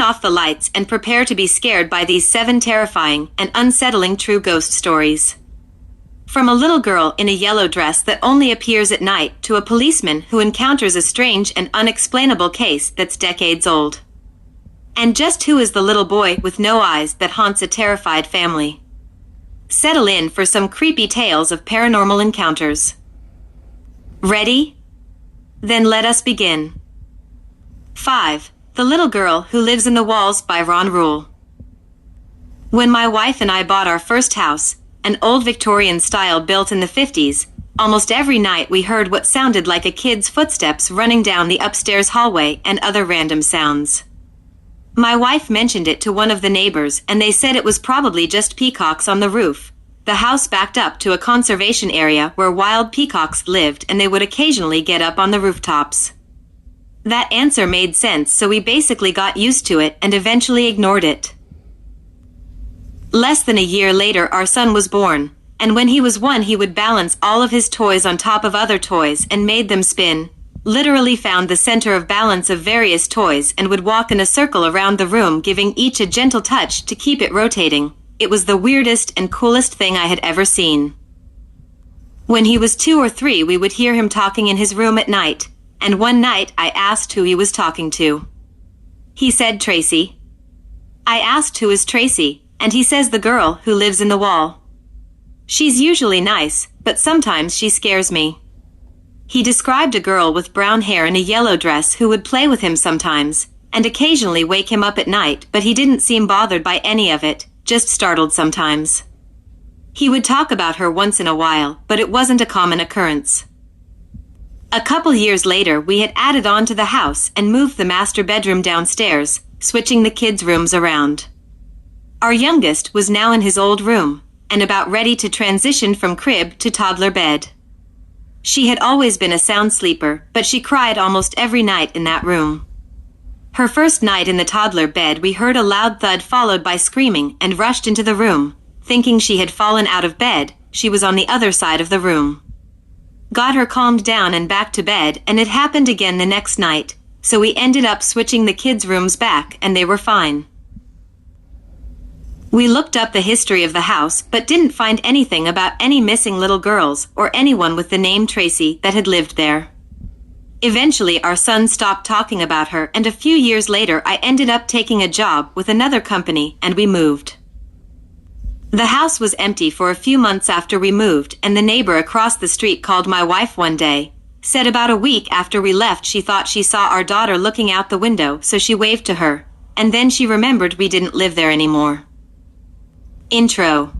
off the lights and prepare to be scared by these 7 terrifying and unsettling true ghost stories. From a little girl in a yellow dress that only appears at night to a policeman who encounters a strange and unexplainable case that's decades old. And just who is the little boy with no eyes that haunts a terrified family? Settle in for some creepy tales of paranormal encounters. Ready? Then let us begin. 5. The Little Girl Who Lives in the Walls by Ron Rule. When my wife and I bought our first house, an old Victorian style built in the 50s, almost every night we heard what sounded like a kid's footsteps running down the upstairs hallway and other random sounds. My wife mentioned it to one of the neighbors and they said it was probably just peacocks on the roof. The house backed up to a conservation area where wild peacocks lived and they would occasionally get up on the rooftops. That answer made sense, so we basically got used to it and eventually ignored it. Less than a year later our son was born, and when he was 1 he would balance all of his toys on top of other toys and made them spin, literally found the center of balance of various toys and would walk in a circle around the room giving each a gentle touch to keep it rotating. It was the weirdest and coolest thing I had ever seen. When he was 2 or 3 we would hear him talking in his room at night, and one night I asked who he was talking to. He said Tracy. I asked who is Tracy, and he says the girl who lives in the wall. She's usually nice, but sometimes she scares me. He described a girl with brown hair and a yellow dress who would play with him sometimes, and occasionally wake him up at night, but he didn't seem bothered by any of it, just startled sometimes. He would talk about her once in a while, but it wasn't a common occurrence. A couple years later we had added on to the house and moved the master bedroom downstairs, switching the kids' rooms around. Our youngest was now in his old room, and about ready to transition from crib to toddler bed. She had always been a sound sleeper, but she cried almost every night in that room. Her first night in the toddler bed we heard a loud thud followed by screaming and rushed into the room. Thinking she had fallen out of bed, she was on the other side of the room. Got her calmed down and back to bed, and it happened again the next night, so we ended up switching the kids' rooms back and they were fine. We looked up the history of the house but didn't find anything about any missing little girls or anyone with the name Tracy that had lived there. Eventually our son stopped talking about her, and a few years later I ended up taking a job with another company and we moved. The house was empty for a few months after we moved, and the neighbor across the street called my wife one day, said about a week after we left she thought she saw our daughter looking out the window, so she waved to her, and then she remembered we didn't live there anymore. Intro.